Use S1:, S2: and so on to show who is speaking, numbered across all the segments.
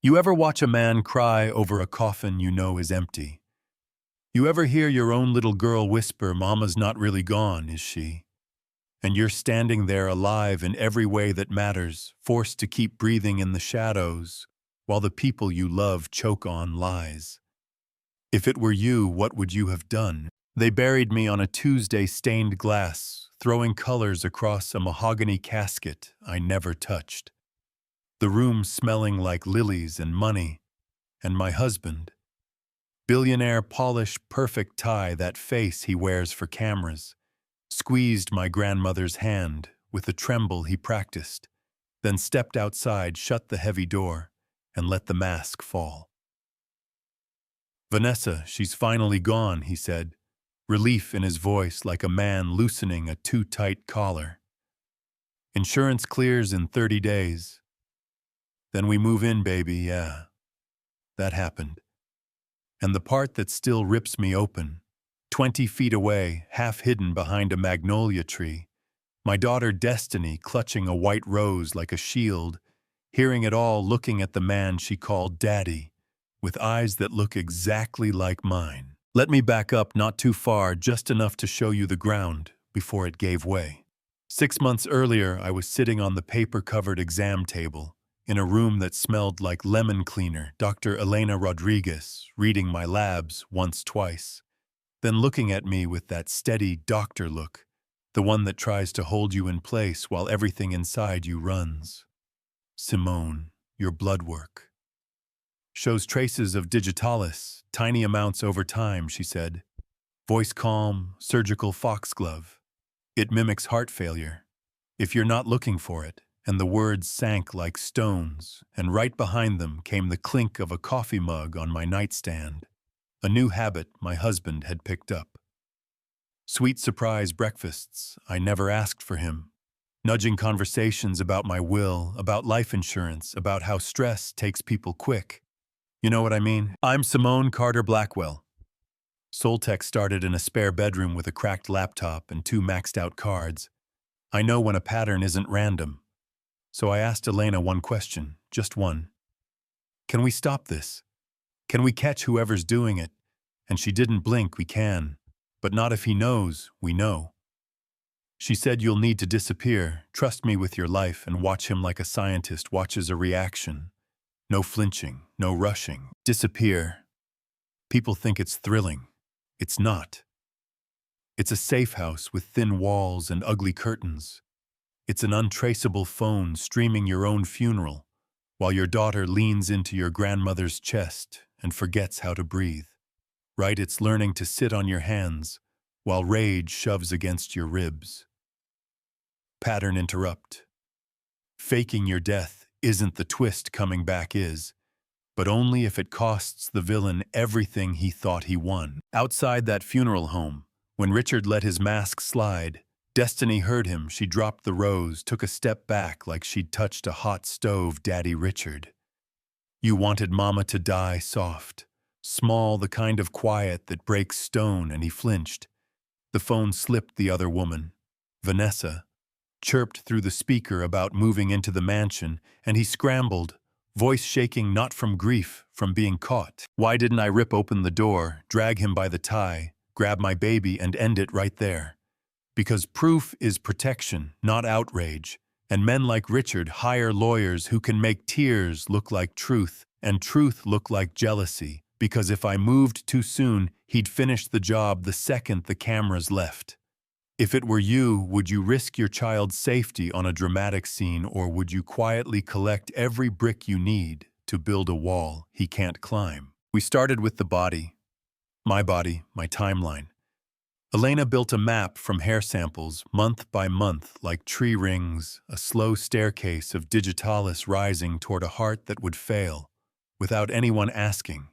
S1: You ever watch a man cry over a coffin you know is empty? You ever hear your own little girl whisper, "Mama's not really gone, is she?" And you're standing there alive in every way that matters, forced to keep breathing in the shadows, while the people you love choke on lies. If it were you, what would you have done? They buried me on a Tuesday stained glass, throwing colors across a mahogany casket I never touched. The room smelling like lilies and money, and my husband. Billionaire polished perfect tie, that face he wears for cameras. Squeezed my grandmother's hand with a tremble he practiced, then stepped outside, shut the heavy door, and let the mask fall. "Vanessa, she's finally gone," he said, relief in his voice like a man loosening a too-tight collar. "Insurance clears in 30 days. Then we move in, baby, yeah." That happened. And the part that still rips me open, 20 feet away, half hidden behind a magnolia tree, my daughter Destiny clutching a white rose like a shield, hearing it all, looking at the man she called Daddy, with eyes that look exactly like mine. Let me back up not too far, just enough to show you the ground before it gave way. 6 months earlier, I was sitting on the paper-covered exam table, in a room that smelled like lemon cleaner, Dr. Elena Rodriguez, reading my labs twice, then looking at me with that steady doctor look, the one that tries to hold you in place while everything inside you runs. "Simone, your blood work shows traces of digitalis, tiny amounts over time," she said. Voice calm, surgical foxglove. "It mimics heart failure, if you're not looking for it." And the words sank like stones, and right behind them came the clink of a coffee mug on my nightstand, a new habit my husband had picked up. Sweet surprise breakfasts I never asked for him, nudging conversations about my will, about life insurance, about how stress takes people quick. You know what I mean? "I'm Simone Carter Blackwell." Soltech started in a spare bedroom with a cracked laptop and 2 maxed-out cards. I know when a pattern isn't random. So I asked Elena one question, just one. "Can we stop this? Can we catch whoever's doing it?" And she didn't blink. "We can, but not if he knows we know." She said, "You'll need to disappear. Trust me with your life and watch him like a scientist watches a reaction. No flinching, no rushing. Disappear." People think it's thrilling. It's not. It's a safe house with thin walls and ugly curtains. It's an untraceable phone streaming your own funeral, while your daughter leans into your grandmother's chest and forgets how to breathe. Right? It's learning to sit on your hands, while rage shoves against your ribs. Pattern interrupt. Faking your death isn't the twist, coming back is, but only if it costs the villain everything he thought he won. Outside that funeral home, when Richard let his mask slide, Destiny heard him. She dropped the rose, took a step back like she'd touched a hot stove. "Daddy Richard, you wanted Mama to die soft, small, the kind of quiet that breaks stone," and he flinched. The phone slipped. The other woman, Vanessa, chirped through the speaker about moving into the mansion, and he scrambled, voice shaking, not from grief, from being caught. Why didn't I rip open the door, drag him by the tie, grab my baby, and end it right there? Because proof is protection, not outrage, and men like Richard hire lawyers who can make tears look like truth and truth look like jealousy, because if I moved too soon, he'd finish the job the second the cameras left. If it were you, would you risk your child's safety on a dramatic scene, or would you quietly collect every brick you need to build a wall he can't climb? We started with the body, my timeline. Elena built a map from hair samples, month by month, like tree rings, a slow staircase of digitalis rising toward a heart that would fail, without anyone asking.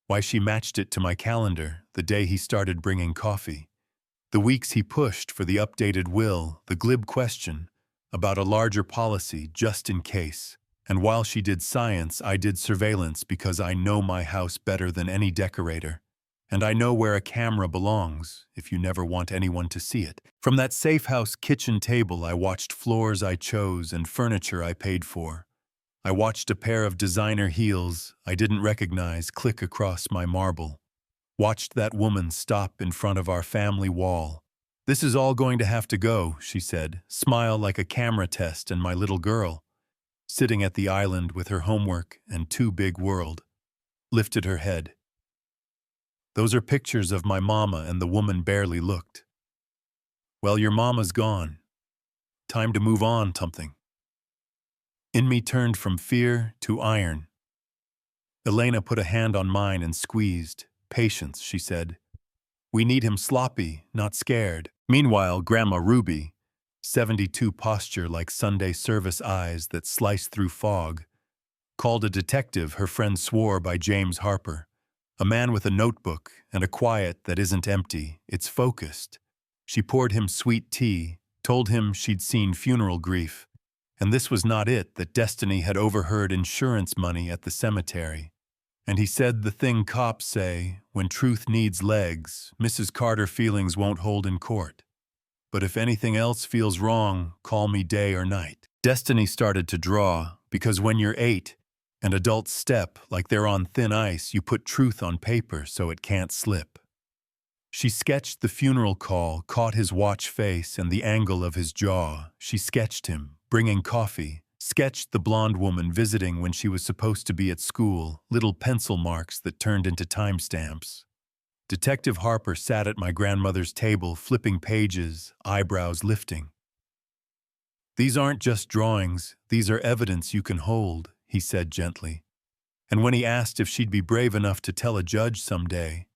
S1: Why, she matched it to my calendar the day he started bringing coffee. The weeks he pushed for the updated will, the glib question about a larger policy just in case. And while she did science, I did surveillance, because I know my house better than any decorator. And I know where a camera belongs, if you never want anyone to see it. From that safe house kitchen table, I watched floors I chose and furniture I paid for. I watched a pair of designer heels I didn't recognize click across my marble. Watched that woman stop in front of our family wall. "This is all going to have to go," she said, smile like a camera test, and my little girl, sitting at the island with her homework and too big world, lifted her head. "Those are pictures of my mama," and the woman barely looked. "Well, your mama's gone. Time to move on, something." In me turned from fear to iron. Elena put a hand on mine and squeezed. "Patience," she said. "We need him sloppy, not scared." Meanwhile, Grandma Ruby, 72, posture like Sunday service eyes that slice through fog, called a detective her friend swore by James Harper, a man with a notebook and a quiet that isn't empty, it's focused. She poured him sweet tea, told him she'd seen funeral grief, and this was not it, that Destiny had overheard insurance money at the cemetery. And he said the thing cops say, when truth needs legs, Mrs. Carter feelings won't hold in court. But if anything else feels wrong, call me day or night. Destiny started to draw, because when you're 8, and adults step like they're on thin ice, you put truth on paper so it can't slip. She sketched the funeral call, caught his watch face and the angle of his jaw. She sketched him, bringing coffee, sketched the blonde woman visiting when she was supposed to be at school, little pencil marks that turned into timestamps. Detective Harper sat at my grandmother's table, flipping pages, eyebrows lifting. "These aren't just drawings, these are evidence you can hold," he said gently. And when he asked if she'd be brave enough to tell a judge someday,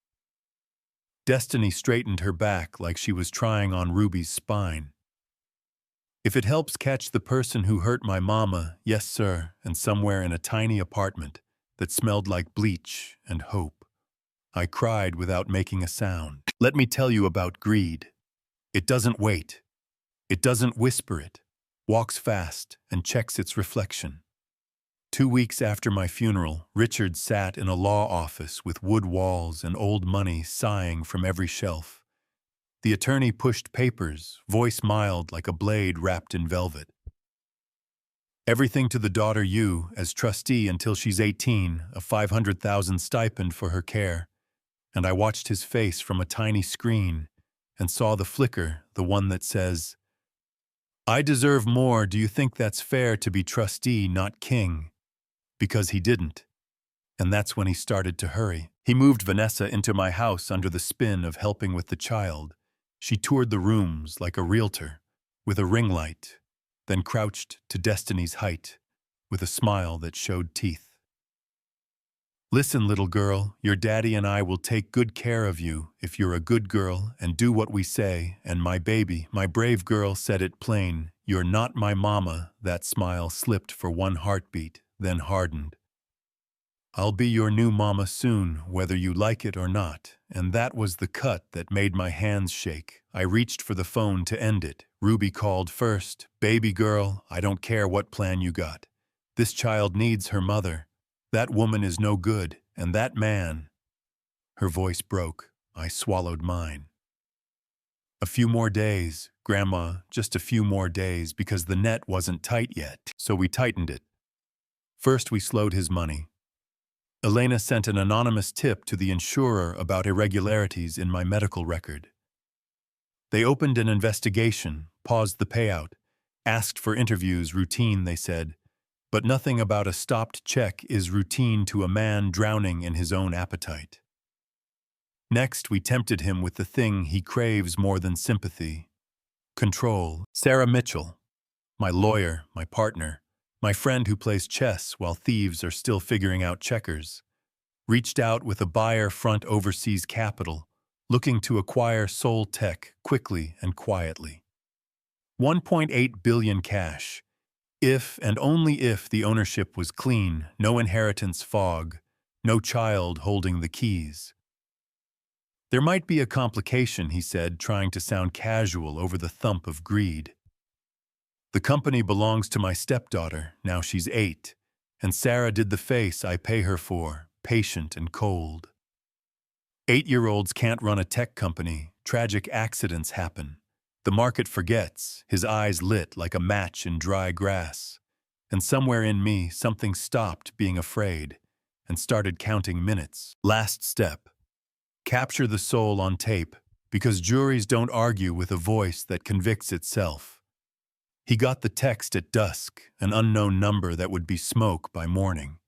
S1: Destiny straightened her back like she was trying on Ruby's spine. "If it helps catch the person who hurt my mama, yes sir," and somewhere in a tiny apartment that smelled like bleach and hope, I cried without making a sound. Let me tell you about greed. It doesn't wait. It doesn't whisper it, walks fast and checks its reflection. 2 weeks after my funeral, Richard sat in a law office with wood walls and old money sighing from every shelf. The attorney pushed papers, voice mild like a blade wrapped in velvet. "Everything to the daughter you, as trustee until she's 18, a 500,000 stipend for her care." And I watched his face from a tiny screen and saw the flicker, the one that says, "I deserve more. Do you think that's fair to be trustee, not king?" Because he didn't. And that's when he started to hurry. He moved Vanessa into my house under the spin of helping with the child. She toured the rooms like a realtor, with a ring light, then crouched to Destiny's height, with a smile that showed teeth. "Listen, little girl, your daddy and I will take good care of you if you're a good girl and do what we say, and my baby, my brave girl, said it plain. You're not my mama." That smile slipped for one heartbeat, then hardened. "I'll be your new mama soon, whether you like it or not." And that was the cut that made my hands shake. I reached for the phone to end it. Ruby called first. "Baby girl, I don't care what plan you got. This child needs her mother. That woman is no good, and that man—" Her voice broke. I swallowed mine. "A few more days, Grandma, just a few more days, because the net wasn't tight yet. So we tightened it. First we slowed his money. Elena sent an anonymous tip to the insurer about irregularities in my medical record. They opened an investigation, paused the payout, asked for interviews, routine, they said. But nothing about a stopped check is routine to a man drowning in his own appetite. Next, we tempted him with the thing he craves more than sympathy: control. Sarah Mitchell, my lawyer, my partner, my friend who plays chess while thieves are still figuring out checkers, reached out with a buyer front overseas capital, looking to acquire Soul Tech quickly and quietly. 1.8 billion cash. If and only if the ownership was clean, no inheritance fog, no child holding the keys. There might be a complication, he said, trying to sound casual over the thump of greed. The company belongs to my stepdaughter, now she's 8, and Sarah did the face I pay her for, patient and cold. 8-year-olds can't run a tech company, tragic accidents happen. The market forgets, his eyes lit like a match in dry grass. And somewhere in me, something stopped being afraid and started counting minutes. Last step. Capture the soul on tape, because juries don't argue with a voice that convicts itself. He got the text at dusk, an unknown number that would be smoke by morning.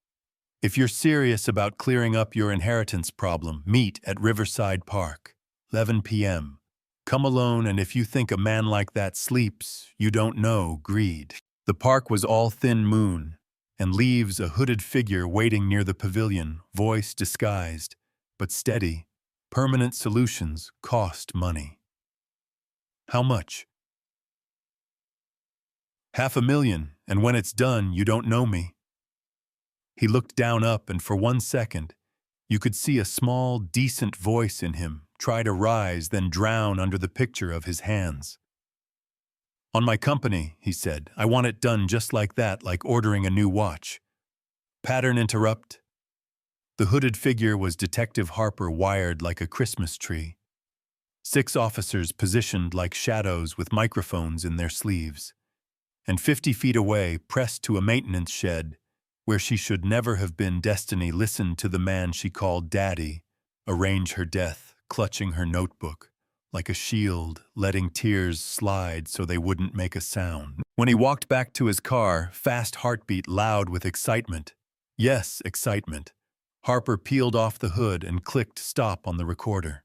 S1: If you're serious about clearing up your inheritance problem, meet at Riverside Park, 11 p.m. Come alone, and if you think a man like that sleeps, you don't know greed. The park was all thin moon, and leaves a hooded figure waiting near the pavilion, voice disguised, but steady. Permanent solutions cost money. How much? $500,000, and when it's done, you don't know me. He looked down up, and for 1 second, you could see a small, decent voice in him try to rise, then drown under the picture of his hands. On my company, he said, I want it done just like that, like ordering a new watch. Pattern interrupt. The hooded figure was Detective Harper, wired like a Christmas tree. 6 officers positioned like shadows with microphones in their sleeves. And 50 feet away, pressed to a maintenance shed, where she should never have been, Destiny listened to the man she called Daddy arrange her death, clutching her notebook, like a shield, letting tears slide so they wouldn't make a sound. When he walked back to his car, fast heartbeat loud with excitement. Yes, excitement. Harper peeled off the hood and clicked stop on the recorder.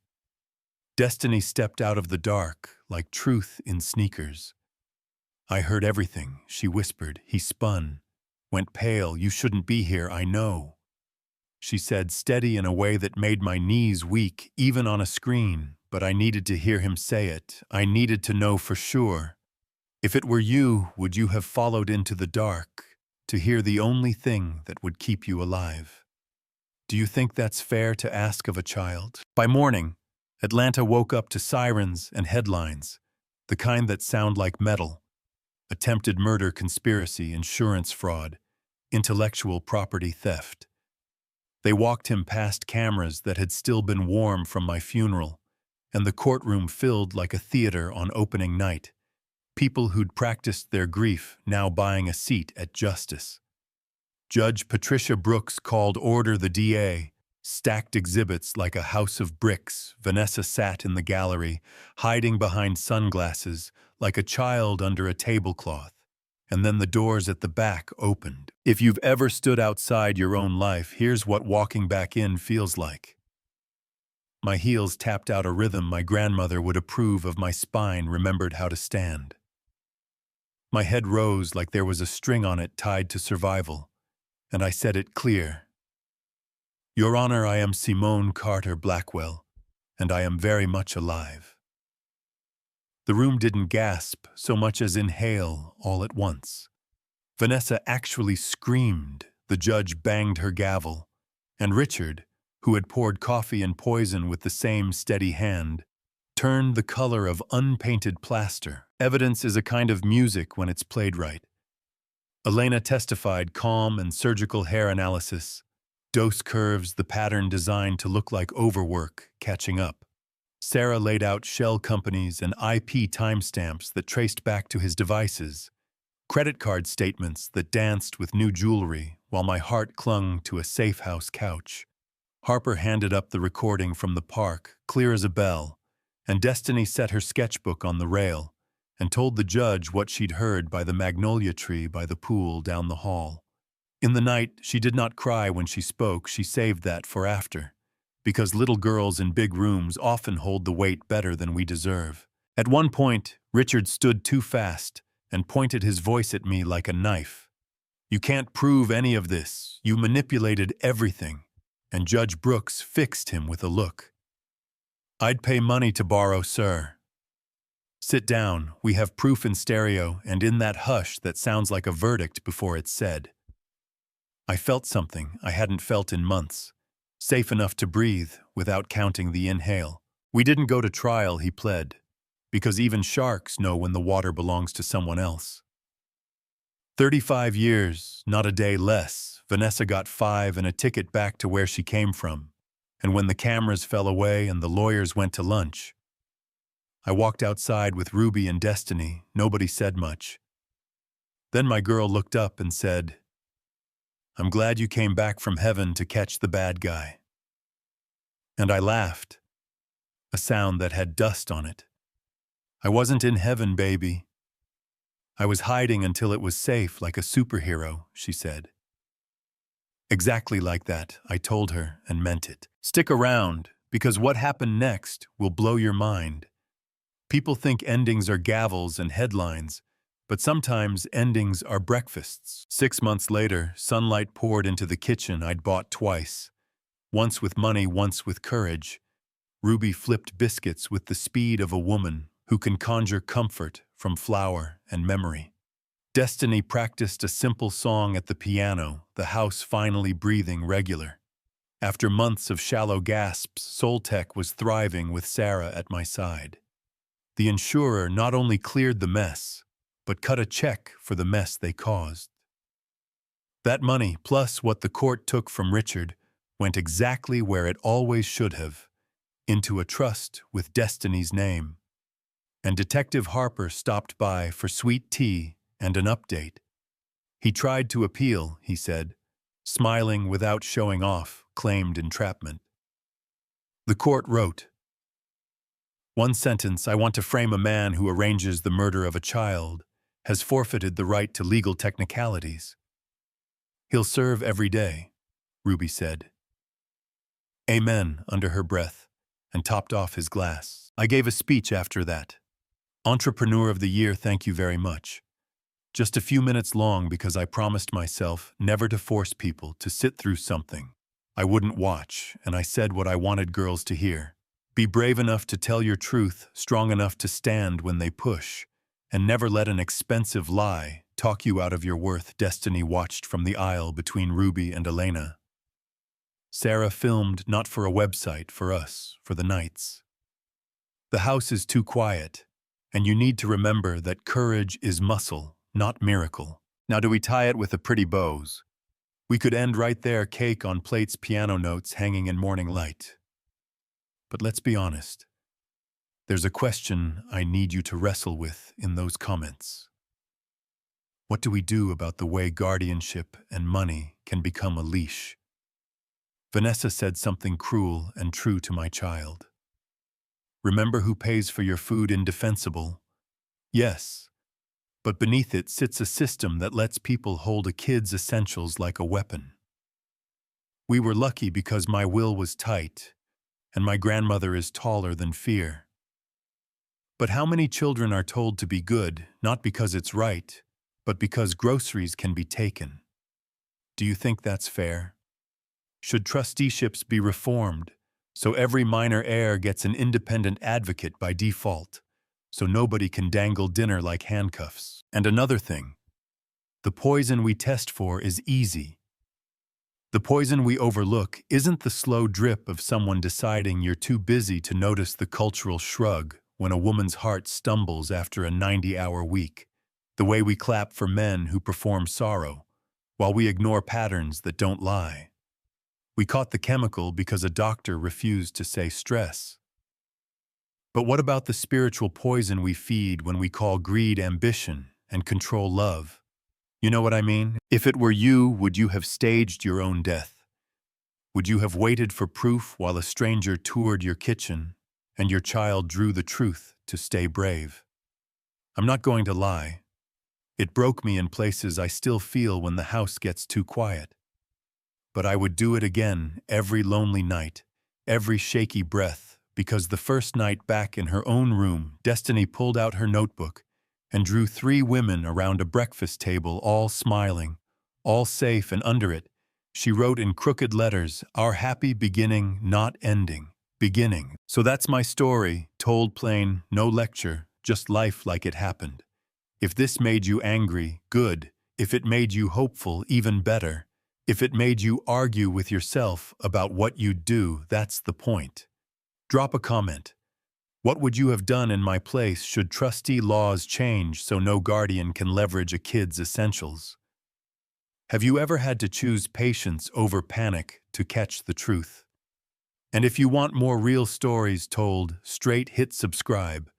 S1: Destiny stepped out of the dark, like truth in sneakers. I heard everything, she whispered. He spun, went pale. You shouldn't be here, I know. She said, steady in a way that made my knees weak, even on a screen, but I needed to hear him say it. I needed to know for sure. If it were you, would you have followed into the dark to hear the only thing that would keep you alive? Do you think that's fair to ask of a child? By morning, Atlanta woke up to sirens and headlines, the kind that sound like metal. Attempted murder, conspiracy, insurance fraud, intellectual property theft. They walked him past cameras that had still been warm from my funeral, and the courtroom filled like a theater on opening night. People who'd practiced their grief now buying a seat at justice. Judge Patricia Brooks called order the DA, stacked exhibits like a house of bricks. Vanessa sat in the gallery, hiding behind sunglasses, like a child under a tablecloth. And then the doors at the back opened. If you've ever stood outside your own life, here's what walking back in feels like. My heels tapped out a rhythm my grandmother would approve of. My spine remembered how to stand. My head rose like there was a string on it tied to survival, and I said it clear. Your Honor, I am Simone Carter Blackwell, and I am very much alive. The room didn't gasp so much as inhale all at once. Vanessa actually screamed. The judge banged her gavel, and Richard, who had poured coffee and poison with the same steady hand, turned the color of unpainted plaster. Evidence is a kind of music when it's played right. Elena testified, calm and surgical hair analysis, dose curves, the pattern designed to look like overwork, catching up. Sarah laid out shell companies and IP timestamps that traced back to his devices, credit card statements that danced with new jewelry while my heart clung to a safe house couch. Harper handed up the recording from the park, clear as a bell, and Destiny set her sketchbook on the rail and told the judge what she'd heard by the magnolia tree by the pool down the hall. In the night, she did not cry when she spoke. She saved that for after, because little girls in big rooms often hold the weight better than we deserve. At one point, Richard stood too fast and pointed his voice at me like a knife. You can't prove any of this. You manipulated everything. And Judge Brooks fixed him with a look. I'd pay money to borrow, sir. Sit down. We have proof in stereo and in that hush that sounds like a verdict before it's said. I felt something I hadn't felt in months. Safe enough to breathe without counting the inhale. We didn't go to trial, he pled, because even sharks know when the water belongs to someone else. 35 years, not a day less. Vanessa got 5 and a ticket back to where she came from. And when the cameras fell away and the lawyers went to lunch, I walked outside with Ruby and Destiny. Nobody said much. Then my girl looked up and said, "I'm glad you came back from heaven to catch the bad guy." And I laughed, a sound that had dust on it. "I wasn't in heaven, baby. I was hiding until it was safe like a superhero," she said. Exactly like that, I told her and meant it. Stick around, because what happened next will blow your mind. People think endings are gavels and headlines, but sometimes endings are breakfasts. 6 months later, sunlight poured into the kitchen I'd bought twice. Once with money, once with courage. Ruby flipped biscuits with the speed of a woman who can conjure comfort from flour and memory. Destiny practiced a simple song at the piano, the house finally breathing regular. After months of shallow gasps, Soltech was thriving with Sarah at my side. The insurer not only cleared the mess, but cut a check for the mess they caused. That money, plus what the court took from Richard, went exactly where it always should have, into a trust with Destiny's name. And Detective Harper stopped by for sweet tea and an update. He tried to appeal, he said, smiling without showing off, claimed entrapment. The court wrote, "One sentence, I want to frame a man who arranges the murder of a child, has forfeited the right to legal technicalities. He'll serve every day," Ruby said. "Amen," under her breath, and topped off his glass. I gave a speech after that. Entrepreneur of the Year, thank you very much. Just a few minutes long because I promised myself never to force people to sit through something I wouldn't watch, and I said what I wanted girls to hear. Be brave enough to tell your truth, strong enough to stand when they push, and never let an expensive lie talk you out of your worth. Destiny watched from the aisle between Ruby and Elena. Sarah filmed not for a website, for us, for the nights. The house is too quiet, and you need to remember that courage is muscle, not miracle. Now do we tie it with a pretty bows? We could end right there, cake on plates, piano notes hanging in morning light. But let's be honest. There's a question I need you to wrestle with in those comments. What do we do about the way guardianship and money can become a leash? Vanessa said something cruel and true to my child. Remember who pays for your food? Indefensible? Yes. But beneath it sits a system that lets people hold a kid's essentials like a weapon. We were lucky because my will was tight, and my grandmother is taller than fear. But how many children are told to be good, not because it's right, but because groceries can be taken? Do you think that's fair? Should trusteeships be reformed, so every minor heir gets an independent advocate by default, so nobody can dangle dinner like handcuffs? And another thing, the poison we test for is easy. The poison we overlook isn't the slow drip of someone deciding you're too busy to notice the cultural shrug when a woman's heart stumbles after a 90-hour week, the way we clap for men who perform sorrow, while we ignore patterns that don't lie. We caught the chemical because a doctor refused to say stress. But what about the spiritual poison we feed when we call greed ambition and control love? You know what I mean? If it were you, would you have staged your own death? Would you have waited for proof while a stranger toured your kitchen and your child drew the truth to stay brave? I'm not going to lie. It broke me in places I still feel when the house gets too quiet. But I would do it again every lonely night, every shaky breath, because the first night back in her own room, Destiny pulled out her notebook and drew 3 women around a breakfast table, all smiling, all safe, and under it, she wrote in crooked letters, "Our happy beginning, not ending, beginning." So that's my story, told plain, no lecture, just life like it happened. If this made you angry, good. If it made you hopeful, even better. If it made you argue with yourself about what you'd do, that's the point. Drop a comment. What would you have done in my place should trustee laws change so no guardian can leverage a kid's essentials? Have you ever had to choose patience over panic to catch the truth? And if you want more real stories told, straight, hit subscribe.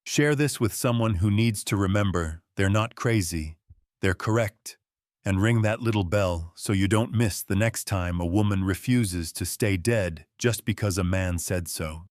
S1: Share this with someone who needs to remember they're not crazy, They're correct. And ring that little bell so you don't miss the next time a woman refuses to stay dead just because a man said so.